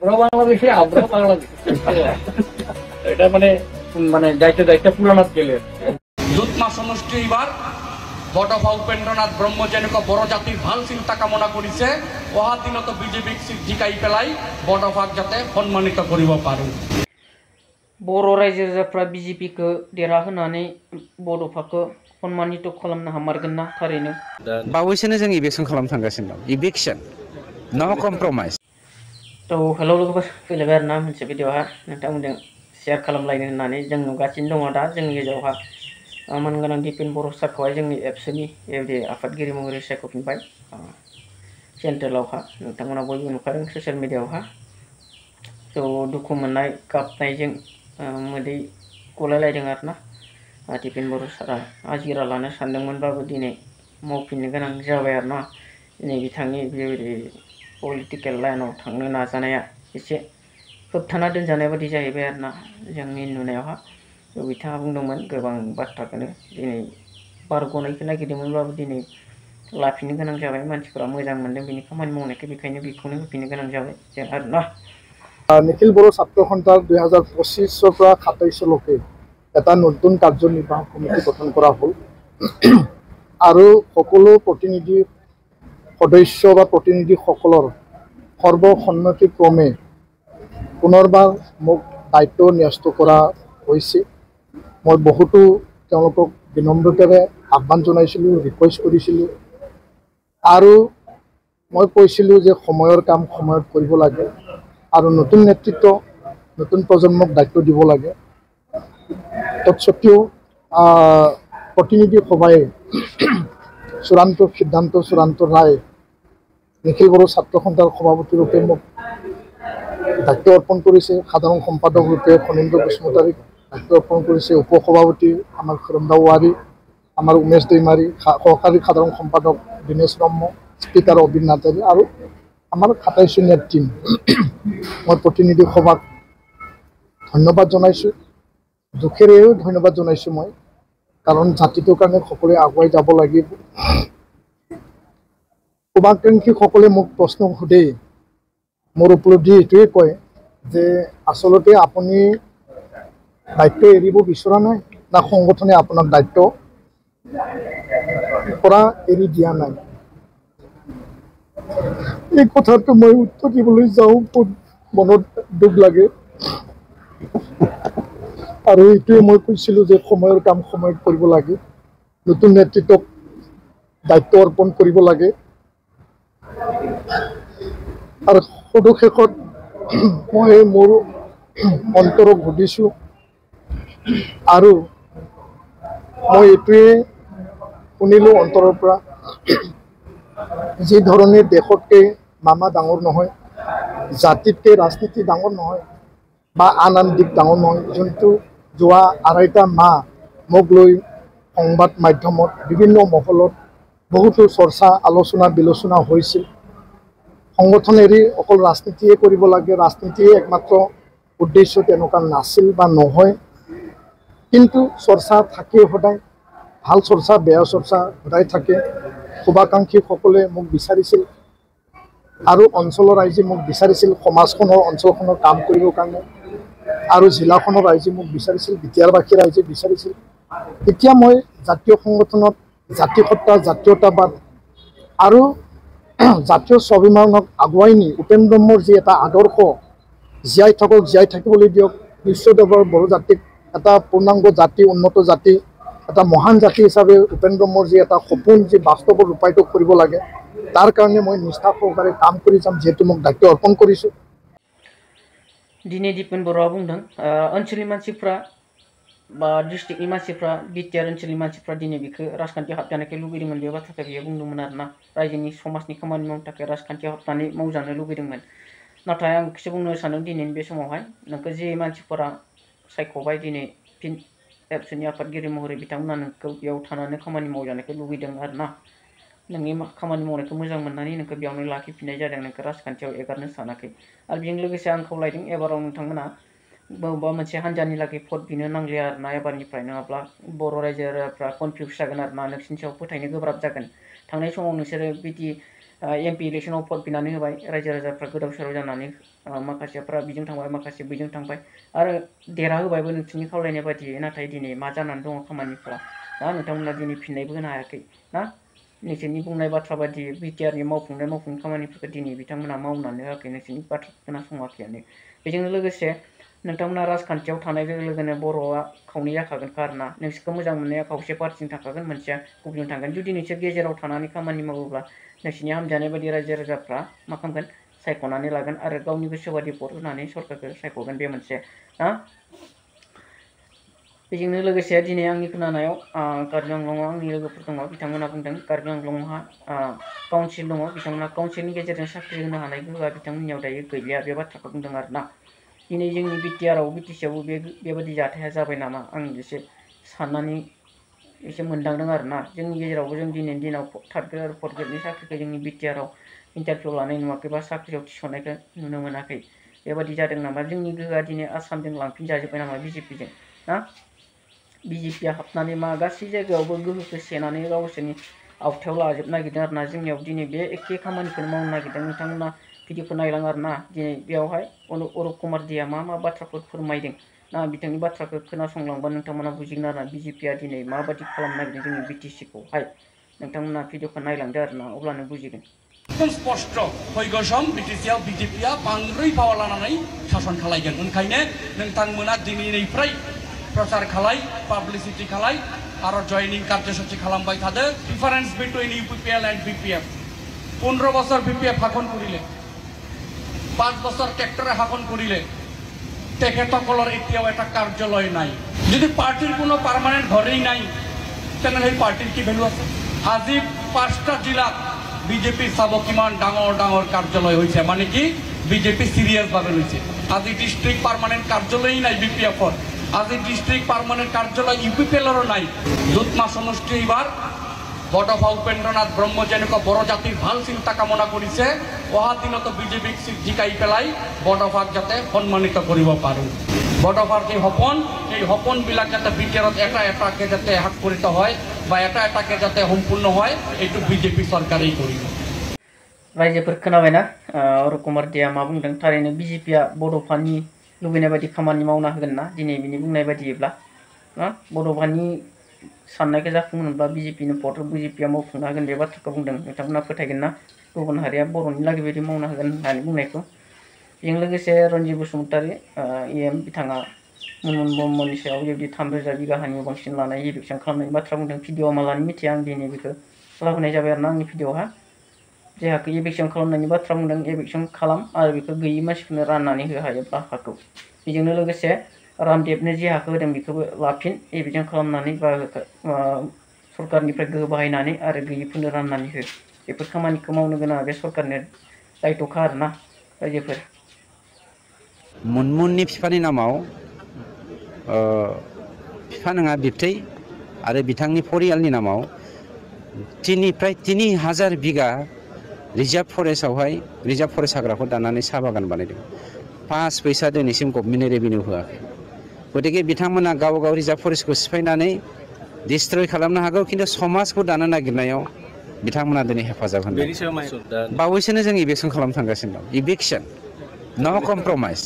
আমরা বাংলাদেশে আমরা বাংলাদেশ এটা মানে মানে দায়িত্ব পুরানাত গেলে দুধমা সমষ্টি এবার বটফা উপেন্দ্রনাথ ব্রহ্মজনক বড় জাতির ভাল চিন্তা কামনা কৰিছে অহা দিনত বিজেপিক জিকাই পেলাই বটফাক যাতে সম্মানিত কৰিব পাৰো। बर' रायजो राजाफ्रा बिजेपिखौ देरहाहोनानै बड'फाखौ सन्मानित खालामनो हामारगोन ना थारैनो? बावैसोनो जों इलेक्सन खालामनो थांगासिनो दं। इलेक्सन नो कमप्रमाइज। थ' हेल' लोगोफोर फैलायबाय आरोना मोनसे भिडिअ'हा नोंथांमोनजों शेयार खालामलायनो होननानै जों नुगासिनो दङ दा जोंनि गेजेरावहा मानगोनां दिपेन बर' सारखौहाय जोंनि एबसुनि बेबायदि आफादगिरि महरै सायख'फिनबाय सेन्ट्रेलावहा नोंथांमोना बयबो नुखादों ससियेल मिडियाआवहा। थ' दुखु मोननाय गाबनायजों मोदै गलायलायदों आरोना दिपेन बर' सारा आजिरा लानो सानदोंमोनबाबो दिनै मावफिननो गोनां जाबाय आरोना। दिनै बिथांनि बेबायदि पलिटिकेल लाइनाव थांनो नाजानाया एसे होबथाना दोनजानाय बादि जाहैबाय आरोना जोंनि नुनायावहा। बिथाङा बुंदोंमोन गोबां बाथ्राखौनो दिनै बारग'नायखौ नागिरदोंमोनबाबो दिनै लाफिननो गोनां जाबाय। मानसिफोरा मोजां मोनदों बिनि खामानि मावनायखौ बेखायनो बेखौनो होफिननो गोनां जाबाय जों आरोना। নিখিল বড়ো ছাত্ৰ সন্থাৰ 2025 পৰা 27লৈকে এটা নতুন কাৰ্যনিৰ্বাহক কমিটি গঠন কৰা হ'ল আৰু সকলো প্ৰতিনিধি সদস্য বা প্ৰতিনিধিসকলৰ সৰ্বসন্মতিক্ৰমে পুনৰবাৰ মোক দায়িত্ব ন্যস্ত কৰা হৈছে। মই বহুতো তেওঁলোকক বিনম্ৰতাৰে আহ্বান জনাইছিলোঁ, ৰিকুৱেষ্ট কৰিছিলোঁ আৰু মই কৈছিলোঁ যে সময়ৰ কাম সময়ত কৰিব লাগে আৰু নতুন নেতৃত্ব নতুন প্ৰজন্মক দায়িত্ব দিব লাগে। তৎসত্ত্বেও প্ৰতিনিধি সভাই চূড়ান্ত সিদ্ধান্ত চূড়ান্ত ৰায় নিখিল বড়ো ছাত্ৰ সন্থাৰ সভাপতি ৰূপে মোক দায়িত্ব অৰ্পণ কৰিছে। সাধাৰণ সম্পাদক ৰূপে ফণীন্দ্ৰ বসুমতাৰীক দায়িত্ব অৰ্পণ কৰিছে। উপসভাপতি আমাৰ খৰমদা ৱাৰী, আমাৰ উমেশ দৈমাৰী, সহকাৰী সাধাৰণ সম্পাদক দীনেশ ব্ৰহ্ম, স্পীকাৰ অবিন নাৰ্জাৰী আৰু আমাৰ 27 জনীয়া টীম। মই প্ৰতিনিধি সভাক ধন্যবাদ জনাইছোঁ, দুখেৰেও ধন্যবাদ জনাইছোঁ মই, কাৰণ জাতিটোৰ কাৰণে সকলোৱে আগুৱাই যাব লাগিব। শুভাকাংক্ষীসকলে মোক প্ৰশ্ন সোধে, মোৰ উপলব্ধি এইটোৱে কয় যে আচলতে আপুনি দায়িত্ব এৰিব বিচৰা নাই না সংগঠনে আপোনাক দায়িত্ব পৰা এৰি দিয়া নাই। এই কথাটো মই উত্তৰ দিবলৈ যাওঁ মনত দুখ লাগে আৰু এইটোৱে মই কৈছিলোঁ যে সময়ৰ কাম সময়ত কৰিব লাগে, নতুন নেতৃত্বক দায়িত্ব অৰ্পণ কৰিব লাগে। আৰু সদুশেষত মই মোৰ অন্তৰক সুধিছোঁ আৰু মই এইটোৱে শুনিলোঁ অন্তৰৰ পৰা, যি ধৰণে দেশতকৈ মামা ডাঙৰ নহয়, জাতিতকৈ ৰাজনীতি ডাঙৰ নহয় বা আন দিশ ডাঙৰ নহয়। যোনটো যোৱা 2.5 মাহ মোক লৈ সংবাদ মাধ্যমত বিভিন্ন মহলত বহুতো চৰ্চা আলোচনা বিলোচনা হৈছিল। সংগঠন এৰি অকল ৰাজনীতিয়ে কৰিব লাগে, ৰাজনীতিয়ে একমাত্ৰ উদ্দেশ্য তেনেকুৱা নাছিল বা নহয়, কিন্তু চৰ্চা থাকে সদায়, ভাল চৰ্চা বেয়া চৰ্চা সদায় থাকে। শুভাকাংক্ষীসকলে মোক বিচাৰিছিল আৰু অঞ্চলৰ ৰাইজে মোক বিচাৰিছিল সমাজখনৰ অঞ্চলখনৰ কাম কৰিবৰ কাৰণে, আৰু জিলাখনৰ ৰাইজে মোক বিচাৰিছিল, বিটিয়াৰবাসী ৰাইজে বিচাৰিছিল। এতিয়া মই জাতীয় সংগঠনত জাতিসত্তা জাতীয়তাবাদ আৰু জাতীয় স্বাভিমানক আগুৱাই নি উপেন ব্ৰহ্মৰ যি এটা আদৰ্শ জীয়াই থাকক, জীয়াই থাকিবলৈ দিয়ক, বিশ্বদেৱৰ বড়ো জাতিক এটা পূৰ্ণাংগ জাতি, উন্নত জাতি, এটা মহান জাতি হিচাপে উপেন ব্ৰহ্মৰ যি এটা সপোন যি বাস্তৱত ৰূপায়িত কৰিব লাগে, তাৰ কাৰণে মই নিষ্ঠা সহকাৰে কাম কৰি যাম, যিহেতু মোক দায়িত্ব অৰ্পণ কৰিছোঁ। दिनै दिपेन बर'आ बुंदों ओनसोलनि मानसिफ्रा बा डिस्ट्रिक्टनि मानसिफ्रा बिटिआर ओनसोलनि मानसिफ्रा दिनै बेखौ राजखान्थियाव हाबजानायखौ लुगैदोंमोन। बे बाथ्राखौ बियो बुंदोंमोन आरोना, रायजोनि समाजनि खामानि मावनो थाखाय राजखान्थियाव हाबनानै मावजानो लुगैदोंमोन। नाथाय आं बेखौसो बुंनो सानदों दिनैनि बे समावहाय, नोंखौ जे मानसिफोरा सायख'बाय दिनै फिन एबसुनि आफादगिरि महरै बिथांमोना नोंखौ बेयाव थानानै खामानि मावजानायखौ लुगैदों आरोना। नोंनि खामानि मावनायखौ मोजां मोननानै नोंखौ बेयावनो लाखिफिननाय जादों, नोंखौ राजखान्थियाव एगारनो सानाखै। आरो बेजों लोगोसे आं खावलायदों एबाराव नोंथांमोना बबेबा मोनसे हान्जानि लागै भट बिनो नांलिया आरोना एबारनिफ्राय, नङाब्ला बर' रायजो राजाफ्रा कनफिउस जागोन आरोना, नोंसिनि सायाव फोथायनो गोब्राब जागोन। थांनाय समाव नोंसोरो बिदि MP इलेक्शनाव भट बिनानै होबाय रायजो राजाफ्रा गोदाव सोराव जानानै माखासेफ्रा बिजों थांबाय माखासे बैजों थांबाय आरो देरहा होबायबो नोंसोरनि खावलायनाय बादियै नाथाय दिनै मा जानानै दङ खामानिफ्रा ना नोंथांमोना दिनै फिननायबो होनो हायाखै ना नोंसोरनि बुंनाय बाथ्रा बादियै बिटिआरनि मावफुंनाय खामानिफोरखौ दिनै बिथांमोना मावनानै होआखै नोंसोरनि बाथ्रा खोनासङाखैयानो बेजोंनो लोगोसे नोंथांमोना राजखान्थियाव थानाय लोगो लोगोनो बर'आ खावनै जाखागोनखा आरोना नोंसोरखौ मोजां मोननाया खावसे पार्टिजों थाखागोन मोनसेया गुबुनजों थांगोन जुदि नोंसोर गेजेराव थानानै खामानि मावोब्ला नोंसोरनि हामजानाय बायदि रायजो राजाफ्रा मा खालामगोन सायख'नानै लागोन आरो गावनि गोसो बादि भट होनानै सरकारखौ सायख'गोन बे मोनसे ना बेजोंनो लोगोसे दिनै आंनि खोनानायाव कार्बि आंलंआव आंनि लोगोफोर दङ बिथांमोना बुंदों कार्बि आंलंहा काउन्सिल दङ बिथांमोना काउन्सिलनि गेजेरजों साख्रि होनो हानाय गोहोआ बिथांमोननियाव दायो गैलिया बे बाथ्राखौ बुंदों आरोना दिनै जोंनि बिटिआरआव बिटिसिआवबो बेबायदि जाथाया जाबाय नामा आं एसे साननानै एसे मोनदांदों आरोना जोंनि गेजेरावबो जों दिनैनि दिनाव थार्द ग्रेड आरो फर्थ ग्रेडनि साख्रिखौ जोंनि बिटिआरआव इन्टारभिउ लानाय नुवाखै बा साख्रियाव थिसननायखौ नुनो मोनाखै बेबायदि जादों नामा जोंनि गोहोआ दिनै आसामजों लांफिनजाजोब्बाय नामा बिजेपिजों ना बिजेपिया हाबनानै मा गासै जायगायावबो गोहोखौ सेनानै गावसोरनि आवथायाव लाजोबनो नागिरदों आरोना जोंनियाव दिनै बे एखे खामानिखौनो मावनो नागिरदों नोंथांमोना भिडिअखौ नायलां आरोना दिनै बेयावहाय अरुप कुमार देआ मा बाथ्राफोर फोरमायदों ना बिथांनि बाथ्राखौ खोनासंलांबा नोंथांमोना बुजिगोन आरोना बिजेपिया दिनै माबायदि खालामनो नागिरदों जोंनि बिटिसिखौहाय नोंथांमोना भिडिअखौ नायलांदो आरोना अब्लानो बुजिगोन स्पष्ट फैगौ सम बिटिसिआव बिजेपिया बांद्राय फाव लानानै सासन खालायगोन ओंखायनो नोंथांमोना दिनैनिफ्राय प्रचार खालाय पाब्लिसिटि खालाय आरो जयनिं कार्यसूचि खालामबाय थादो difference between UPPL and BPF 15 বছর বিপিএফ শাসন কৰিলে 5 বছর ট্ৰেক্টৰে শাসন কৰিলে তেখেতসকলৰ এতিয়াও এটা কাৰ্যালয় নাই যদি পাৰ্টিৰ কোনো পাৰ্মানেণ্ট ঘৰেই নাই তেনেহ'লে সেই পাৰ্টিৰ কি ভেলু আছে আজি 5টা জিলাত বিজেপি চাব কিমান ডাঙৰ ডাঙৰ কাৰ্যালয় হৈছে মানে কি বিজেপি সিৰিয়াছভাৱে লৈছে আজি ডিষ্ট্ৰিক্ট পাৰ্মানেণ্ট কাৰ্যালয়ই নাই বিপিএফৰ আজি ডিষ্ট্রিক্ট পার্মানেন্ট কার্যালয় ইউপিপিএলরও নাই দুধমা সমষ্টি এবার বটফা উপেন্দ্রনাথ ব্রহ্ম যেনেক বড় জাতির ভাল চিন্তা কামনা করেছে অহা দিনত বিজেপিক জিকাই পেলাই বটফাক যাতে সন্মানিত কৰিব পাৰো বটফাৰ যে এই সপনবিলাক যাতে বিটিআৰত এটা এটাকে যাতে হাতকৰিত হয় বা এটা এটাকে যাতে সম্পূৰ্ণ হয় এইটো বিজেপি চৰকাৰেই কৰিব रायजोफोर खोनाबायना अरुप कुमार देआ मा बुंदों थारैनो बिजेपिया बड'फानि लुबैनाय बायदि खामानि मावना होगोन ना दिनै बिनि बुंनाय बायदिब्ला बड'फानि साननायखौ जाफुंहोनोब्ला बिजेपिनो भट बिजेपिया मावफुंना होगोन बे बाथ्राखौ बुंदों नोंथांमोना फोथायगोन ना गुबुन हारिया बर'नि लागै बायदि मावना होगोन होननानै बुंनायखौ बेजों लोगोसे रन्जित बसुमतारी EM बिथाङा मुनमुन ब्रह्मनि सायाव बेबायदि 3,000 बिगा हानिबो बांसिन लानाय इभिकसन खालामनायनि बाथ्रा बुंदों भिडिअ मालानि मिथिया आं दिनै बेखौ लाबोनाय जाबाय आरोना आंनि भिडिअहा जेहाखौ इभिकसन खालामनायनि बाथ्रा बुंदों इभिकसन खालाम आरो बेखौ गैयि मानसिफोरनो राननानै हो हायोब्ला हाखौ बेजोंनो लोगोसे रामदेबनो जे हाखौ होदों बेखौबो लाफिन इभिकसन खालामनानै बा सरकारनिफ्राय गोहो बाहायनानै आरो गैयिफोरनो राननानै हो बेफोर खामानिखौ मावनो गोनां बे सरकारनि दायथ'खा आरोना रायजोफोर मुनमुननि बिफानि नामाव बिफा नङा बिबथै आरो बिथांनि परियालनि नामाव 3,000 बिगा रिजार्भ फरेस्टआवहाय रिजार्भ फरेस्ट हाग्राखौ दानानै साहा बागान बानायदों 5 पैसा दिनैसिम गभर्नमेन्टनि रेभिनिउ होआखै गतिके बिथांमोना गाव गाव रिजार्भ फरेस्टखौ सिफायनानै डिस्ट्रय खालामनो हागौ खिन्थु समाजखौ दानो नागिरनायाव बिथांमोना दिनै हेफाजाब होनो बावैसोनो जों इभिकसन खालामनो थांगासिनो दं इभिकसन नो कम्प्रमाइज